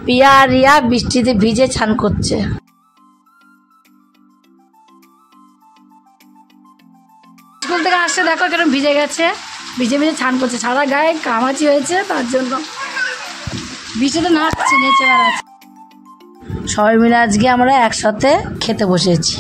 পিয়া আর রিয়া বৃষ্টিতে ভিজে ছান করছে। স্কুল থেকে আসছে দেখো কেন ভিজে গেছে, ভিজে ভিজে ছান করছে, সারা গায়ে কামাচি হয়েছে, তার জন্য বৃষ্টিতে নাচছে, নেচে বেড়াচ্ছে। সবাই মিলে আজকে আমরা একসাথে খেতে বসেছি।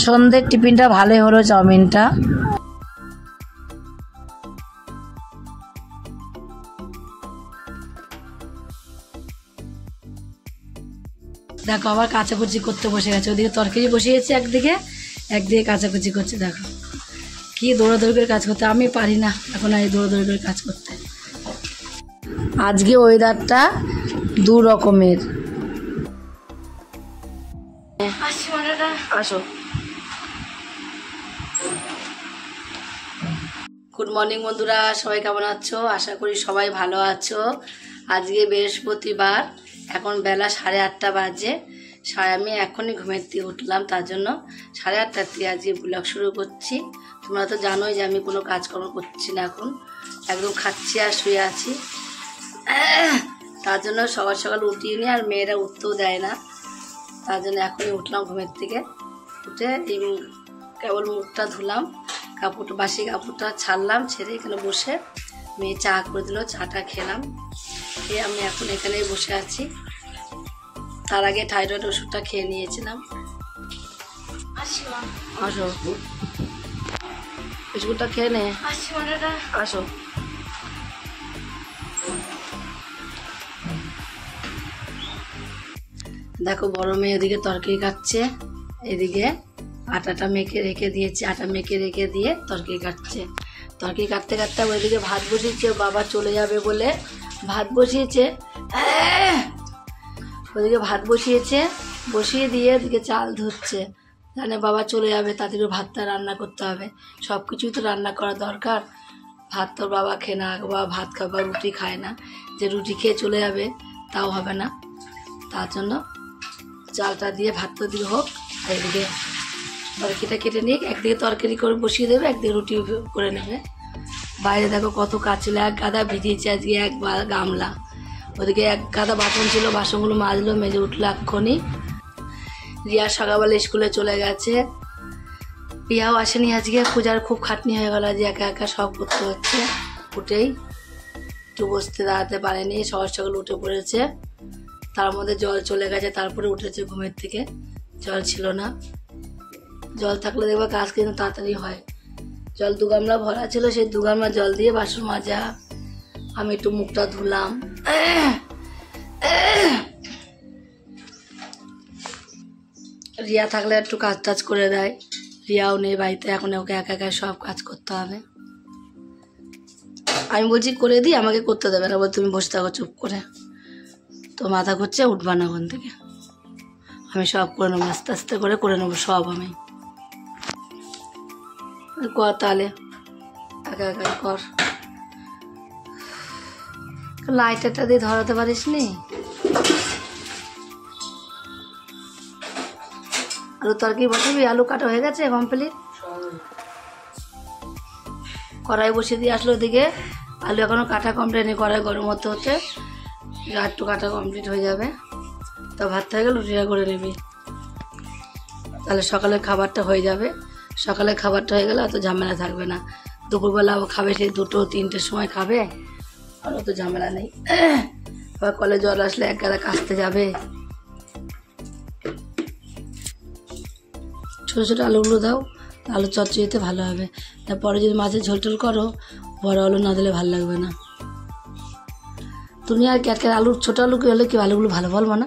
সন্ধ্যের টিফিনটা ভালোই হলো, চাউমিনটা। দেখো আবার কাচাকুচি করতে বসে গেছে, ওদিকে তরকারি বসিয়েছে একদিকে, একদিকে কাচাকুচি করছে। দেখো কি দৌড়াদৌড়ি করে কাজ করতে, আমি পারি না এখন আর দৌড়াদৌড়ি করে কাজ করতে। আজকে ওয়েদারটা দু রকমের। আসো, গুড মর্নিং বন্ধুরা, সবাই কেমন আছো? আশা করি সবাই ভালো আছো। আজকে বৃহস্পতিবার, এখন বেলা 8:30 বাজে। আমি এখনই ঘুমের থেকে উঠলাম, তার জন্য 8:30 থেকে আজকে ব্লগ শুরু করছি। তোমরা তো জানোই যে আমি কোনো কাজকর্ম করছি না, এখন একদম খাচ্ছি আর শুয়ে আছি। তার জন্য সকাল সকাল উঠিয়ে নি, আর মেয়েরা উঠতেও দেয় না, তার জন্য এখনই উঠলাম ঘুমের থেকে। উঠে এই কেবল মুখটা ধুলাম, কাপড়টা বাসি কাপড়টা ছাড়লাম, ছেড়ে এখানে বসে মেয়ে চা করে দিল, চাটা খেলাম, খেয়ে আমি এখন এখানেই বসে আছি। তার আগে থাইরয়েড ওষুধটা খেয়ে নিয়েছিলাম। আসো, ওষুধটা খেয়ে নে, আসো। দেখো বড় মেয়ে ওদিকে তরকারি কাটছে, এদিকে আটাটা মেখে রেখে দিয়েছি, আটা মেখে রেখে দিয়ে তরকারি কাটছে। তরকারি কাটতে কাটতে ওইদিকে ভাত বসিয়েছে, বাবা চলে যাবে বলে ভাত বসিয়েছে। ওদিকে ভাত বসিয়েছে, বসিয়ে দিয়ে এদিকে চাল ধুচ্ছে, জানে বাবা চলে যাবে, তাদেরও ভাতটা রান্না করতে হবে। সব কিছুই তো রান্না করা দরকার। ভাত তোর বাবা খেয়ে না, বাবা ভাত খাবে, রুটি খায় না, যে রুটি খেয়ে চলে যাবে তাও হবে না, তার জন্য চালটা দিয়ে ভাত তো দিয়ে হোক, আর এদিকে তরকারিটা কেটে নিয়ে একদিকে তরকারি করে বসিয়ে দেবে, একদিকে রুটি করে নেবে। বাইরে দেখো কত কাজ ছিল, এক গাদা ভিজিয়েছে আজকে, এক গামলা। ওদিকে এক গাদা বাসন ছিল, বাসনগুলো মাজলো, মেজে উঠলো এক্ষুনি। রিয়া সকালবেলা স্কুলে চলে গেছে, রিয়াও আসেনি আজকে। পূজার খুব খাটনি হয়ে গেল, আজকে একা একা সব করতে হচ্ছে। উঠেই একটু বসতে দাঁড়াতে পারেনি, সকাল সকাল উঠে পড়েছে, তার মধ্যে জল চলে গেছে, তারপরে উঠেছে ঘুমের থেকে। জল ছিল না, জল থাকলে দেখবা কাজ কিন্তু তাড়াতাড়ি হয়। জল 2 গামলা ভরা ছিল, সেই 2 গামলা জল দিয়ে বাসন মাজা। আমি একটু মুখটা ধুলাম। রিয়া থাকলে একটু কাজ টাজ করে দেয়, রিয়াও নেই বাড়িতে, এখন ওকে একা একা সব কাজ করতে হবে। আমি বলছি করে দিই, আমাকে করতে দেবে না, বল তুমি বসে থাকো চুপ করে, তো মাথা ঘুরছে, উঠবা না ওখান থেকে। আমি সব করে নেবো, আস্তে আস্তে করে নেবো সব। আমি কর তাহলে, একা একা কর। লাইটারটা দিয়ে ধরাতে পারিস নি? আলু তরকারি বসাবি? আলু কাটা হয়ে গেছে কমপ্লিট। কড়াই বসিয়ে দিয়ে আসলো ওদিকে, আলু এখনো কাটা কমপ্লিট নেই, কড়াই গরম হতে হতে একটু কাটা কমপ্লিট হয়ে যাবে। তো ভাত হয়ে গেলে রুটিটা করে নিবি, তাহলে সকালের খাবারটা হয়ে যাবে। সকালের খাবারটা হয়ে গেলে অত ঝামেলা থাকবে না। দুপুরবেলা খাবে সেই 2-3টের সময় খাবে, আর অত ঝামেলা নেই। আবার কলে জল আসলে এক গাদা কাচতে যাবে। ছোটো ছোটো আলুগুলো দাও, আলু চচ্চড়িতে ভালো হবে। তারপরে যদি মাছের ঝোল টোল করো, বড় আলু না দিলে ভালো লাগবে না। তুমি আর ক্যাটক্যাট আলুর ছোটো আলু হলে কি আলুগুলো ভালো বলবো না?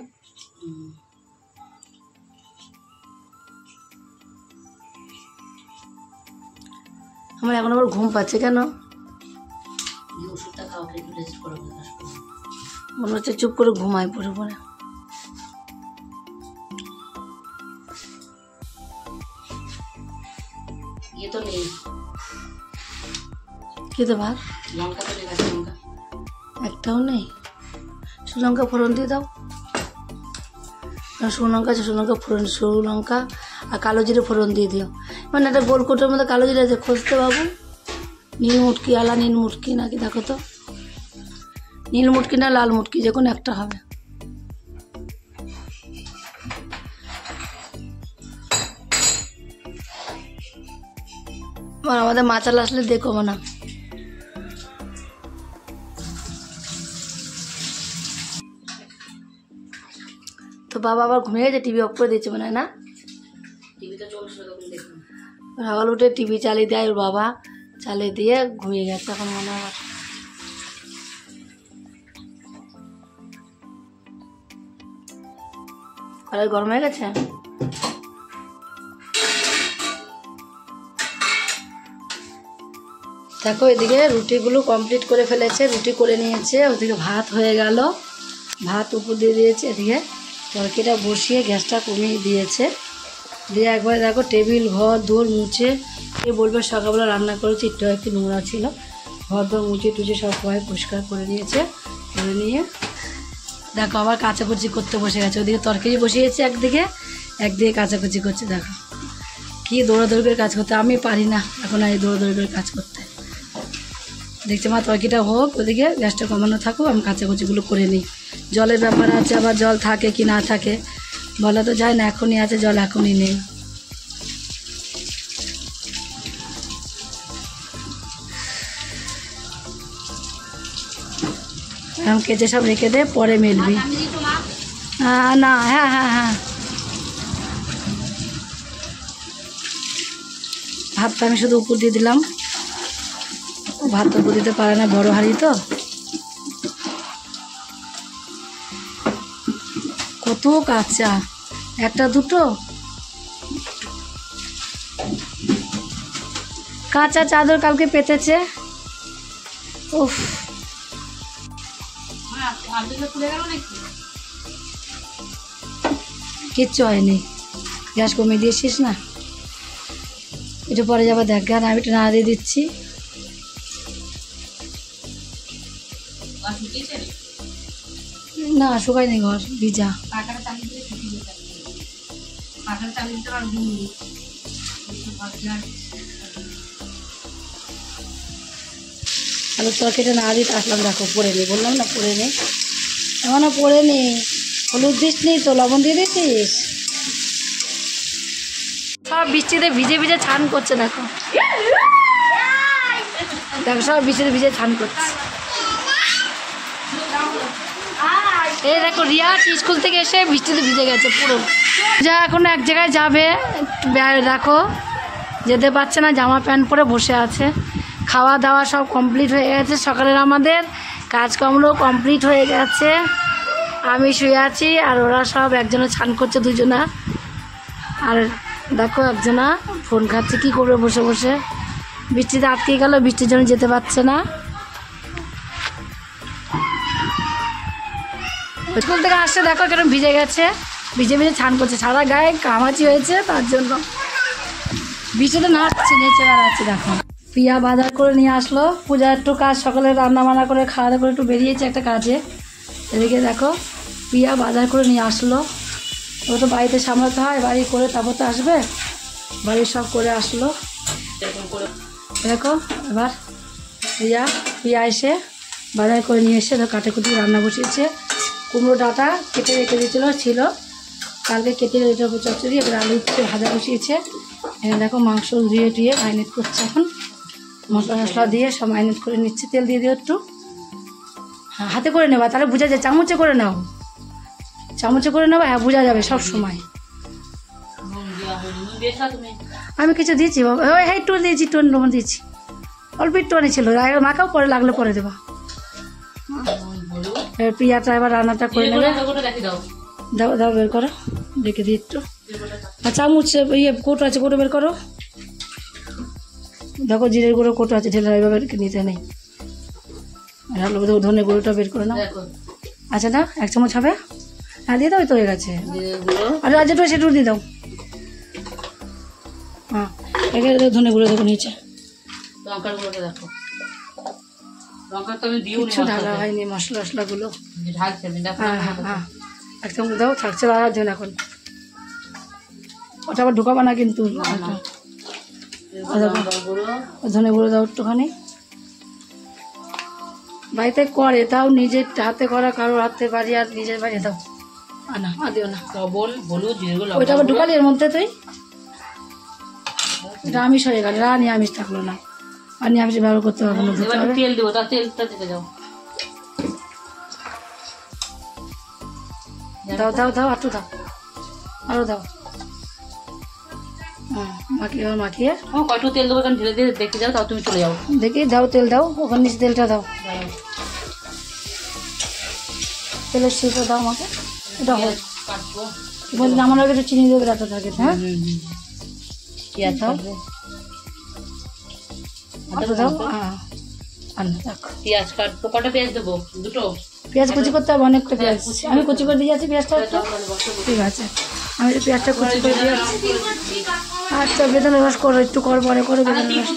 আমার এখন আবার ঘুম পাচ্ছে কেন? ওষুধটা খাওয়া মনে হচ্ছে চুপ করে ঘুমায় পড়ে পড়ে। তো নেই খেতে ভাত, লঙ্কা তো নেই, লঙ্কা একটাও নেই। শুকলঙ্কা ফোড়ন দিয়ে দাও, শুকনো লঙ্কা আছে, শুকনো লঙ্কা ফোড়ন, শুকনো লঙ্কা আর কালো জিরে ফোড়ন দিয়ে দিও। মানে একটা গোল কোটের মধ্যে কালো জিরে আছে, খুঁজতে বাবু। নীল মুটকি, আলা নীল মুটকি নাকি দেখো তো, নীল মুটকি না লাল মুটকি, যে কোনো একটা হবে। আমাদের মাচাল আসলে দেখো না। তো বাবা আবার ঘুমিয়ে গেছে, টিভি অফ করে দিয়েছে মনে হয় না, টিভিটা চলছে তখন দেখুন। সকাল উঠে টিভি চালিয়ে দেয় ওর বাবা, চালিয়ে দিয়ে ঘুমিয়ে গেছে এখন মনে হয়। কড়াই গরম হয়ে গেছে। দেখো এদিকে রুটিগুলো কমপ্লিট করে ফেলেছে, রুটি করে নিয়েছে, ওদিকে ভাত হয়ে গেল, ভাত উপর দিয়ে দিয়েছে, এদিকে তরকারিটা বসিয়ে গ্যাসটা কমিয়ে দিয়েছে, দিয়ে একবার দেখো টেবিল ঘর দোর মুছে, এ বলবে সকালবেলা রান্না করেছি একটু নোংরা ছিল, ঘর দোর মুছে টুচে সব পরিষ্কার করে নিয়েছে, করে নিয়ে দেখো আবার কাচাকুচি করতে বসে গেছে। ওদিকে তরকারি বসিয়েছে একদিকে, একদিকে কাচাকুচি করছে। দেখো কি দৌড়াদৌড়ি করে কাজ করতে, আমি পারি না এখন আর এই দৌড়াদৌড়ি করে কাজ করতে। দেখছি মা তরকারিটা হোক, ওদিকে গ্যাসটা কমানো থাকুক, আমি কাচাকুচিগুলো করে নিই। জলের ব্যাপার আছে, আবার জল থাকে কি না থাকে বলা তো যায় না, এখনই আছে জল, এখনই নেই। এখন কেচে সব রেখে দে, পরে মেলবি। না হ্যাঁ হ্যাঁ হ্যাঁ, ভাতটা আমি শুধু উপর দিয়ে দিলাম, ভাত তো উপর দিতে পারে না, বড় হাঁড়ি তো। কত কাঁচা, একটা দুটো কাঁচা চাদর কালকে পেতেছে। উফ, কিচ্ছু হয়নি, গ্যাস কমিয়ে দিয়েছিস না, একটু পরে যাবো দেখ। গান আমি একটু না দিয়ে দিচ্ছি। না শুকায়নি, ঘর ভিজা। আলু তরকারিটা না দিতে আসলাম, দেখো পরে নি, বললাম না পরে নি, এখনো পরে নি। হলুদ দিস নি তো, লবণ দিয়ে দিছিস? সব বৃষ্টিতে ভিজে ভিজে ছান করছে, দেখো দেখো সব বৃষ্টিতে ভিজে ছান করছে। এই দেখো রিয়া স্কুল থেকে এসে বৃষ্টিতে ভিজে গেছে পুরো। যা এখন এক জায়গায় যাবে, দেখো যেতে পারছে না, জামা প্যান্ট পরে বসে আছে। খাওয়া দাওয়া সব কমপ্লিট হয়ে গেছে, সকালের আমাদের কাজকর্ম কমপ্লিট হয়ে গেছে। আমি শুয়ে আছি আর ওরা সব, একজনে ছান করছে, দুজনা, আর দেখো একজনা ফোন খাচ্ছে, কি করবে বসে বসে। বৃষ্টিতে আটকে গেল, বৃষ্টির জন্য যেতে পারছে না। স্কুল থেকে আসছে দেখো কেন ভিজে গেছে, ভিজে ভিজে ছান করছে, সারা গায়ে কামাচি হয়েছে, তার জন্য বৃষ্টিতে নাচছে, নেচে বেড়াচ্ছে। দেখো পিয়া বাজার করে নিয়ে আসলো, পূজা একটু কাজ সকালে রান্না বান্না করে খাওয়া দাওয়া করে একটু বেরিয়েছে একটা কাজে। এদিকে দেখো পিয়া বাজার করে নিয়ে আসলো, ও তো বাড়িতে সামলাতে হয়, বাড়ি করে তারপর তো আসবে, বাড়ির সব করে আসলো। দেখো এবার পিয়া এসে বাজার করে নিয়ে এসে কাটে কুটি রান্না বসিয়েছে। কুমড়ো ডাঁটা কেটে রেখে দিয়েছিল, ছিল কালকে কেটে রেখে চচ্চড়ি, এবার আলু ভাজা বসিয়েছে। এখানে দেখো মাংস ধুয়ে টুয়ে ম্যারিনেট করছে, এখন মশলা মশলা দিয়ে সব ম্যারিনেট করে নিচ্ছে। তেল দিয়ে দিও একটু, হ্যাঁ হাতে করে নেবা, তাহলে বোঝা যায়। চামচে করে নাও, চামচে করে নেবা, হ্যাঁ বোঝা যাবে সব সময়। আমি কিছু দিয়েছি বাবা, ওই হ্যাঁ একটু দিয়েছি, একটু লবণ দিয়েছি, অল্প একটু ছিল, মাখাও পরে লাগলে পরে দেবা। পিয়াটা এবার রান্নাটা করে নেবে। দাও দাও বের করো, রেখে দিই একটু। আর চামচ কোটো আছে, কোটো বের করো। দেখো জিরের গুঁড়ো কোটো আছে, ঢেলে এইভাবে নিতে নেই। ধনে গুঁড়োটা বের করে নাও। আচ্ছা না, এক চামচ হবে, হ্যাঁ দিয়ে দাও, তো হয়ে গেছে। আর আজকে একটু সেটু দিয়ে দাও, হ্যাঁ এখানে ধনে গুঁড়ো দেখো নিচে। লঙ্কার গুঁড়োটা দেখো, লঙ্কা তো আমি দিও না, কিছু ঢালা হয়নি মশলা টশলাগুলো, হ্যাঁ হ্যাঁ হ্যাঁ এক চামচ দাও, থাকছে দাঁড়ার জন্য। এখন ওটা আবার ঢুকাবা না কিন্তু, ধনে গুঁড়ো দাও একটুখানি। বাড়িতে করে তাও নিজের হাতে করা, কারোর হাতে বাড়ি আর নিজের বাড়ি দাও। না দিও না, লবণ হলুদ ওইটা আবার ঢুকালি এর মধ্যে তুই। এটা আমিষ হয়ে গেল, আর নিরামিষ থাকলো না, আর নিরামিষ ব্যবহার করতে পারবো না। তেল দেবো, তার তেলটা দিতে যাও। দাও দাও দাও, একটু দাও, আরো দাও। মাখিয়ে মাখিয়ে কয়টু তেল দেবো, কারণ ঢেলে দিয়ে দেখে যাও, তাও তুমি চলে যাও। দেখি দাও, তেল দাও, ওখানে নিচে তেলটা দাও, তেলের শিশটা দাও আমাকে। এটা হোক বলছি, আমার আগে একটু চিনি দেবে রাখতে থাকে। হ্যাঁ পেঁয়াজ দাও, দাও। পেঁয়াজ কাটবো, কটা পেঁয়াজ দেবো? দুটো পেঁয়াজ কুচি করতে হবে, অনেকটা পেঁয়াজ আমি কুচি করে দিয়ে যাচ্ছি। পেঁয়াজটা ঠিক আছে, আমি পেঁয়াজটা কুচি করে দিয়ে যাচ্ছি। আচ্ছা, বেদানা রস করো, একটু কর, পরে করো বেদানা রস।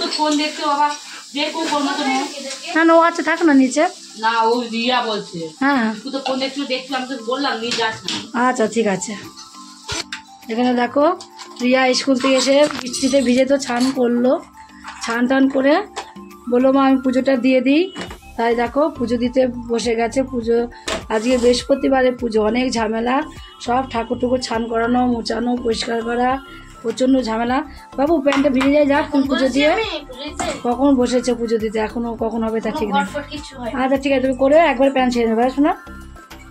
না না, ও আচ্ছা, থাক না নিচে। না, ও রিয়া বলছে। হ্যাঁ তুই তো ফোন দেখছিস, দেখছি, আমি তো বললাম নিয়ে যাস না। আচ্ছা ঠিক আছে। এখানে দেখো, রিয়া স্কুল থেকে এসে বৃষ্টিতে ভিজে তো ছান করলো, ছান টান করে বললো মা আমি পুজোটা দিয়ে দিই। তাই দেখো পুজো দিতে বসে গেছে। পুজো আজকে বৃহস্পতিবারে পুজো, অনেক ঝামেলা, সব ঠাকুর টুকুর ছান করানো, মোচানো, পরিষ্কার করা, প্রচণ্ড ঝামেলা। বাবু প্যান্টটা ভিজে যায়, যাক তুমি পুজো দিয়ে। কখন বসেছে পুজো দিতে, এখনো কখন হবে তা ঠিক নেই। আচ্ছা ঠিক আছে, তুমি করে একবার প্যান্ট ছেড়ে নেবে, শোনা,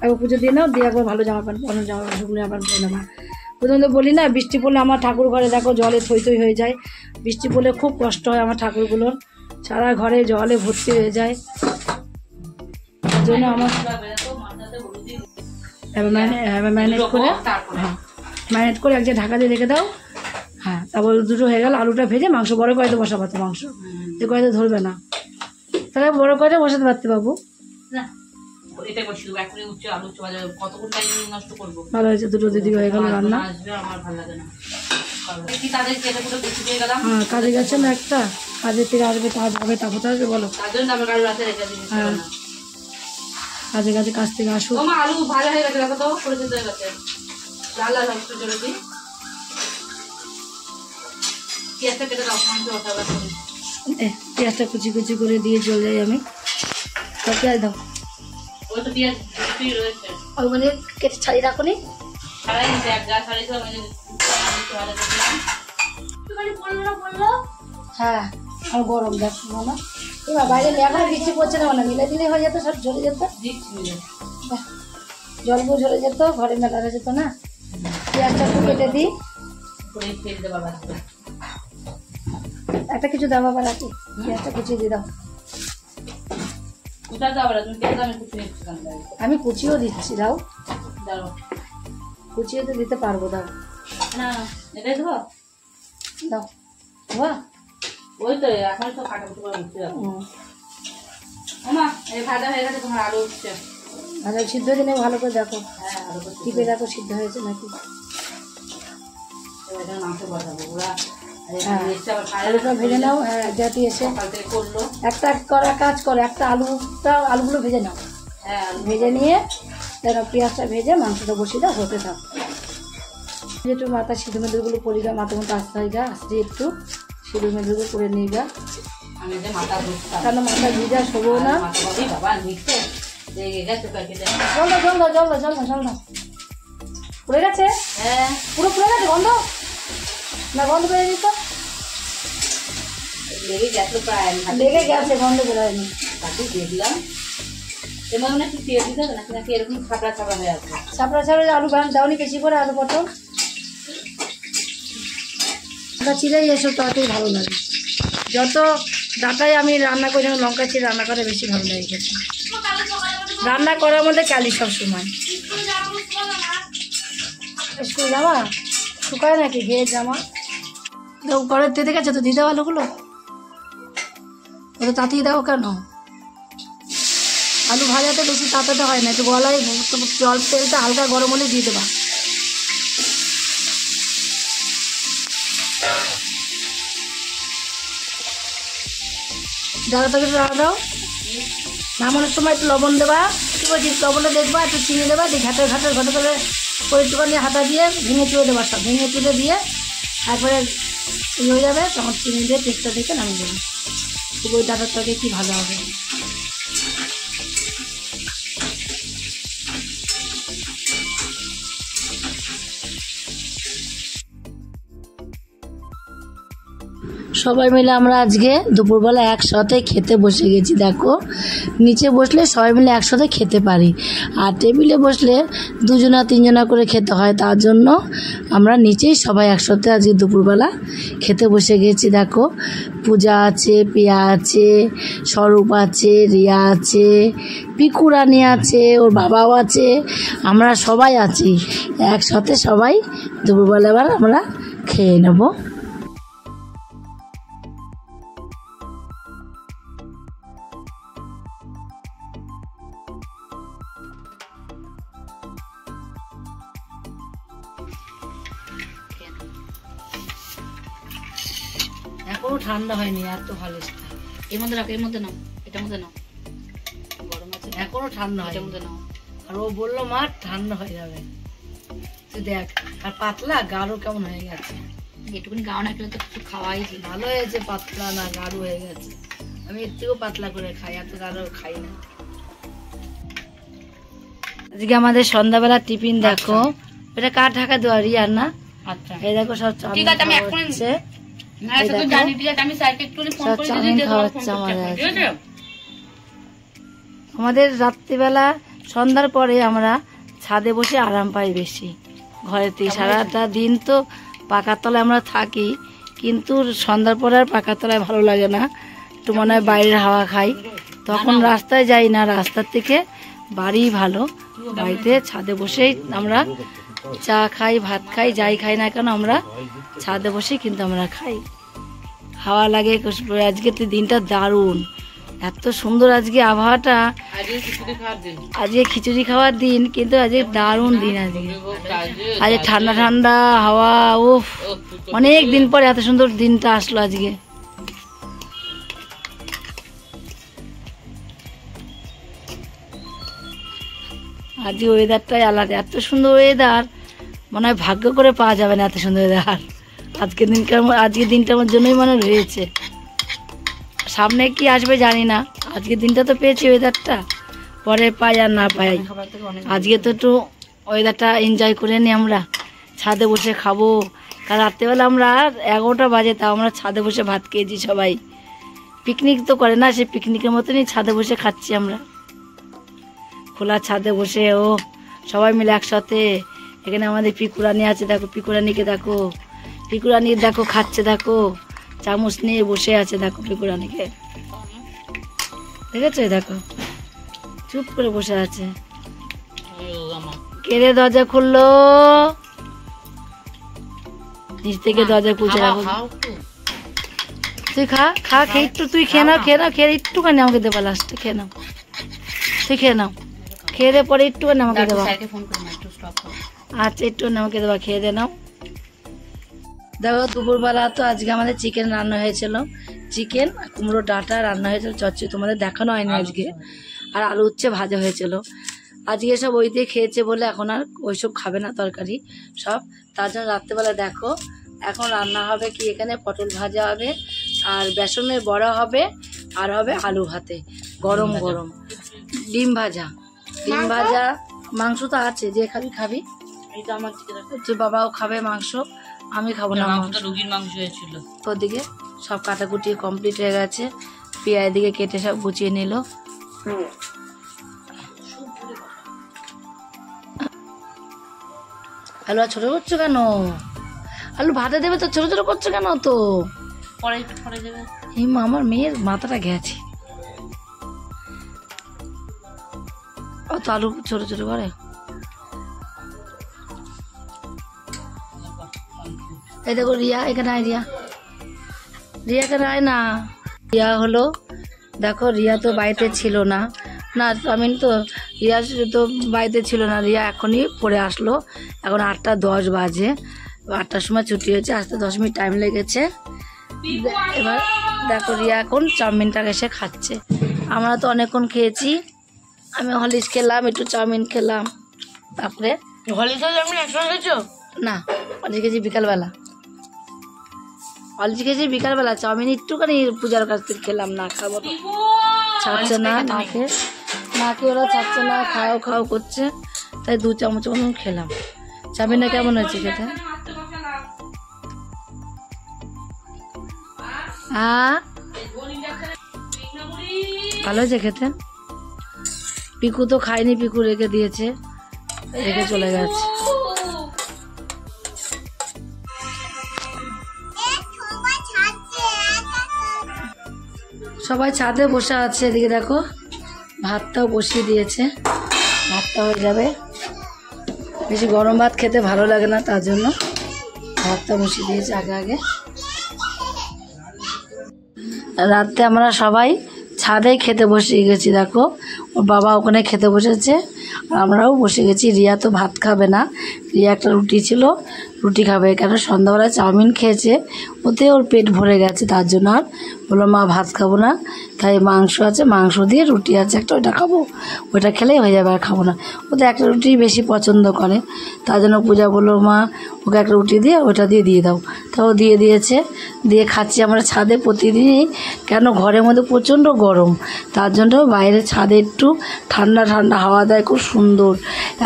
একবার পুজো দিয়ে নাও, দিয়ে একবার ভালো জামা প্যান্ট, অন্য জামা প্যান্ট, শুকনো জামা প্যান্ট পরে নেবা। প্রথমে বলি না, বৃষ্টি পড়লে আমার ঠাকুর ঘরে দেখো জলে থই থই হয়ে যায়। বৃষ্টি পড়লে খুব কষ্ট হয় আমার ঠাকুরগুলোর, সারা ঘরে জলে ভর্তি হয়ে যায়। তার জন্য আমার ম্যারিনেট করে এক জায়গায় ঢাকা দিয়ে রেখে দাও। হ্যাঁ, তারপর দুটো হয়ে গেল, আলুটা ভেজে মাংস বড় কড়াইতে বসাবো, তো মাংস যে কড়াইতে ধরবে না, তাহলে বড় কড়াইতে বসাতে পারতে বাবু। ভালো হয়েছে, দুটো দিদিকে হয়ে গেল রান্না। হ্যাঁ, কাজে গেছে না, একটা কাজের থেকে আসবে, কাজ হবে, তারপর তো আসবে। বলো, হ্যাঁ কাজে কাজে কাজ থেকে আসুক। আলু ভাজা হয়ে গেছে, দেখো তো করে দিতে হয়ে গেছে, লাল লাল একটু জলে দিই। পেঁয়াজটা কেটে দাও, পেঁয়াজটা কুচি কুচি করে দিয়ে চলে যাই আমি। পেঁয়াজ দাও, ওই তো পেঁয়াজ রয়েছে, ওই মানে কেটে ছাড়িয়ে রাখো নি। ছাড়াই নিতে এক গা ছাড়িয়ে তো হ্যাঁ, আর গরম দেখো না, এবার বাইরে এখন বৃষ্টি পড়ছে না, মিলে দিলে হয়ে যেত, সব ঝরে যেত, জলগুলো ঝরে যেত, ঘরে মেলা হয়ে যেত না। পেঁয়াজটা একটু কেটে দিই, একটা কিছু দাও বাবা, রাখি পেঁয়াজটা কুচিয়ে দিয়ে দাও। আমি কুচিও দিচ্ছি, দাও, কুচিয়ে তো দিতে পারবো, দাও না, এটাই দেবো, দাও বাবা। ওই তো এখন তো কাটাকুটি করে উঠতে যাবো। ওমা, এই ভাজা হয়ে গেছে, তোমার আলু উঠছে, ভালো সিদ্ধ দিনে ভালো করে দেখো। হ্যাঁ, আলু টিপে দেখো সিদ্ধ হয়েছে নাকি। মাংস বসাবো, ওরা আলুটা ভেজে নাও। হ্যাঁ, জাতি এসে করলো একটা করা কাজ করে, একটা আলুগুলো ভেজে নাও। হ্যাঁ, ভেজে নিয়ে যেন পেঁয়াজটা ভেজে মাংসটা বসিয়ে দাও, হতে থাক। একটু মাথা সিঁদুর মেঁদুরগুলো পরি গা, মাথা মতো আসতে হয় গা, আসতে একটু সিঁদুর মেঁদুরগুলো করে নিই গা, কেন মাথা ভিজা শোবো না। জল দাও, জল দাও, জল দাও, জল দাও, জল দাও। পুড়ে গেছে? হ্যাঁ, পুরো পুড়ে গেছে, গন্ধ না, গন্ধ বেড়ে দিত, লেগে গেছে প্রায়, লেগে গেছে, গন্ধ বেরোয়নি। দিয়ে দিলাম, এমন একটু তেল দিতে হবে নাকি, নাকি এরকম ছাপড়া ছাপড়া হয়ে আছে? ছাপড়া ছাপড়া আলু দাওনি বেশি করে, আলু পটল চিড়াই এসব তাতেই ভালো লাগে। যত ডাটাই আমি রান্না করি, লঙ্কা চিড়ে রান্না করে বেশি ভালো লাগে খেতে। রান্না করার মধ্যে কালি সব সময়। স্কুল জামা শুকায় নাকি, ঘেয়ে জামা ঘরের তেতে গেছে তো, দিয়ে দাও আলুগুলো, ওটা তাতিয়ে দাও কেন? আলু ভাজাতে বেশি তাতাতে হয় না, একটু গলায় জল তেলটা হালকা গরম হলে দিয়ে দেবা। ডালা থেকে রাখা দাও, নামানোর সময় একটু লবণ দেবা, কি বলছি, লবণটা দেখবা, একটু চিনি দেবা, দিয়ে ঘাটের ঘাটে করে একটুখানি হাতা দিয়ে ভেঙে চুড়ে দেবা, সব ভেঙে চুড়ে দিয়ে একবারে এই হয়ে যাবে তখন চিনি দিয়ে টেস্টটা দেখে নামিয়ে দেবেন। ওই ডাটার তরকারি কি ভালো হবে। সবাই মিলে আমরা আজকে দুপুরবেলা একসাথে খেতে বসে গেছি। দেখো নিচে বসলে সবাই মিলে একসাথে খেতে পারি, আর টেবিলে বসলে দুজনা তিনজনা করে খেতে হয়, তার জন্য আমরা নিচেই সবাই একসাথে আজকে দুপুরবেলা খেতে বসে গেছি। দেখো পূজা আছে, পিয়া আছে, স্বরূপ আছে, রিয়া আছে, পিকু রানী আছে, ওর বাবাও আছে, আমরা সবাই আছি একসাথে। সবাই দুপুরবেলা এবার আমরা খেয়ে নেব। এখনো ঠান্ডা হয়নি, এত ভালো। এর মধ্যে রাখো, এর মধ্যে নাও, এটার মধ্যে নাও, গরম আছে এখনো ঠান্ডা হয়, এটার মধ্যে নাও। আর ও বললো মা ঠান্ডা হয়ে যাবে। তুই দেখ, আর পাতলা গাঢ় কেমন হয়ে গেছে। এটুকুনি গাও না খেলে তো কিছু খাওয়াই ছিল। ভালো হয়েছে, পাতলা না গাঢ় হয়ে গেছে। আমি এর থেকেও পাতলা করে খাই, এত গাঢ় খাই না। আজকে আমাদের সন্ধ্যাবেলা টিফিন দেখো, এটা কার ঢাকা দেওয়া রিয়ার না? আচ্ছা এই দেখো সব ঠিক আছে, আমি এখন না এটা তো জানি ঠিক আছে, আমি স্যারকে একটু ফোন করে দিই যে তোমার ফোন করতে, ঠিক আছে? আমাদের রাত্রিবেলা সন্ধ্যার পরে আমরা ছাদে বসে আরাম পাই বেশি। ঘরের থেকে সারাটা দিন তো পাকার তলায় আমরা থাকি, কিন্তু সন্ধ্যার পরে আর পাকার তলায় ভালো লাগে না, একটু মনে হয় বাইরের হাওয়া খাই। তখন রাস্তায় যাই না, রাস্তার থেকে বাড়ি ভালো। বাড়িতে ছাদে বসেই আমরা চা খাই, ভাত খাই, যাই খাই না কেন আমরা ছাদে বসেই কিন্তু আমরা খাই, হাওয়া লাগে। আজকে তো দিনটা দারুণ, এত সুন্দর আজকে আবহাওয়াটা। আজকে খিচুড়ি খাওয়ার দিন, কিন্তু আজকে দারুণ দিন। আজকে ঠান্ডা ঠান্ডা হাওয়া, উফ, অনেক দিন পরে এত সুন্দর দিনটা আসলো আজকে। আজকে ওয়েদারটাই আলাদা, এত সুন্দর ওয়েদার, মনে হয় ভাগ্য করে পাওয়া যাবে না এত সুন্দর ওয়েদার। আজকের দিনটা আমার জন্যই মনে রয়েছে, সামনে কি আসবে জানি না। আজকের দিনটা তো পেয়েছি ওয়েদারটা, পরে পাই আর না পাই। আজকে তো একটু ওয়েদারটা এনজয় করে নিই, আমরা ছাদে বসে খাবো। কাল রাত্রেবেলা আমরা 11টা বাজে, তাও আমরা ছাদে বসে ভাত খেয়েছি সবাই। পিকনিক তো করে না, সেই পিকনিকের মতনই ছাদে বসে খাচ্ছি আমরা, খোলা ছাদে বসে। ও সবাই মিলে একসাথে। এখানে আমাদের পিকুরানি আছে, দেখো পিকুরানিকে দেখো, পিকুরানি দেখো খাচ্ছে, দেখো চামচ নিয়ে বসে আছে, দেখো পিকুরানিকে দেখেছো, দেখো চুপ করে বসে আছে। কেড়ে দরজা খুললো, নিচ থেকে দরজা খুলছে। তুই খা খা, খেয়ে একটু তুই খেয়ে নাও, খেয়ে নাও, খেয়ে একটুখানি আমাকে দেবা, লাস্টে খেয়ে নাও, তুই খেয়ে নাও, খেয়ে দে, পরে একটুখানি আমাকে দেবা। আচ্ছা একটু আমাকে দেবা, খেয়ে দে নাও। দেখো দুপুরবেলা তো আজকে আমাদের চিকেন রান্না হয়েছিল, চিকেন কুমড়ো ডাঁটা রান্না হয়েছিল, চচ্চড়ি তোমাদের দেখানো হয়নি আজকে, আর আলু উচ্ছে ভাজা হয়েছিল। আজকে সব ওই দিয়ে খেয়েছে বলে এখন আর ওইসব খাবে না তরকারি সব, তার জন্য রাত্রেবেলা দেখো এখন রান্না হবে কি, এখানে পটল ভাজা হবে, আর বেসনের বড়া হবে, আর হবে আলু ভাতে গরম গরম, ডিম ভাজা, ডিম ভাজা, মাংস তো আছে, যে খাবি খাবি, যে বাবাও খাবে মাংস, আমি খাবো না, রুগীর মাংস হয়েছিল। ওদিকে সব কাটাকুটি কমপ্লিট হয়ে গেছে, পেঁয়াজ দিকে কেটে সব গুছিয়ে নিল। আলু আর ছোট করছো কেন? আলু ভাতে দেবে তো ছোট ছোট করছো কেন? তো পরে পরে যাবে। এই আমার মেয়ের মাথাটা গেছে, ও তো আলু ছোট ছোট করে। এই দেখো রিয়া এখানে আয়, রিয়া রিয়া এখানে আয় না। রিয়া হলো, দেখো রিয়া তো বাড়িতে ছিল না, না আমি তো রিয়া তো বাড়িতে ছিল না, রিয়া এখনই পড়ে আসলো, এখন 8:10 বাজে, 8টার সময় ছুটি হয়েছে, আসতে 10 মিনিট টাইম লেগেছে। এবার দেখো রিয়া এখন চাউমিনটাকে এসে খাচ্ছে, আমরা তো অনেকক্ষণ খেয়েছি, আমি হলিক্স খেলাম, একটু চাউমিন খেলাম, তারপরে হলিক্স চাউমিন একসঙ্গে খেয়েছো? না হলিক্স খেয়েছি বিকালবেলা। অলরেডি খেয়েছি বিকালবেলা, চাউমিন একটুখানি পূজার কাছ থেকে খেলাম, না খাবো না, ছাড়ছে না, নাকে ওরা ছাড়ছে না, খাও খাও করছে, তাই 2 চামচ মতন খেলাম। চাউমিনটা কেমন হয়েছে খেতে? হ্যাঁ ভালো হয়েছে খেতে। পিকু তো খায়নি, পিকু রেখে দিয়েছে, রেখে চলে গেছে। সবাই ছাদে বসে আছে, এদিকে দেখো ভাতটাও বসিয়ে দিয়েছে, ভাতটা হয়ে যাবে। বেশি গরম ভাত খেতে ভালো লাগে না, তার জন্য ভাতটা বসিয়ে দিয়েছে আগে আগে। রাতে আমরা সবাই ছাদে খেতে বসে গেছি, দেখো ওর বাবা ওখানে খেতে বসেছে, আর আমরাও বসে গেছি। রিয়া তো ভাত খাবে না, রিয়া একটা রুটি ছিল, রুটি খাবে, কেন সন্ধ্যাবেলায় চাউমিন খেয়েছে, ওতে ওর পেট ভরে গেছে, তার জন্য আর বললো মা ভাত খাবো না, তাই মাংস আছে, মাংস দিয়ে রুটি আছে একটা, ওইটা খাবো, ওইটা খেলেই হয়ে যাবে, আর খাবো না। ওতে একটা রুটি বেশি পছন্দ করে, তার জন্য পূজা বললো মা ওকে একটা রুটি দিয়ে ওইটা দিয়ে দাও, তাও দিয়ে দিয়েছে, দিয়ে খাচ্ছি আমরা ছাদে প্রতিদিনই। কেন ঘরের মধ্যে প্রচণ্ড গরম, তার জন্য বাইরে ছাদে একটু ঠান্ডা ঠান্ডা হাওয়া দেয়, খুব সুন্দর,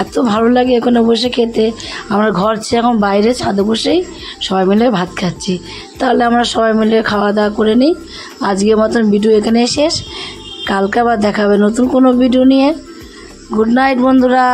এত ভালো লাগে এখানে বসে খেতে। আমরা ঘর চেয়ে এখন বাইরে ছাদে বসেই সবাই মিলে ভাত খাচ্ছি। তাহলে আমরা সবাই মিলে খাওয়া দাওয়া করে নিই। আজকের মতন ভিডিও এখানে শেষ, কালকে আবার দেখাবে নতুন কোনো ভিডিও নিয়ে। গুড নাইট বন্ধুরা।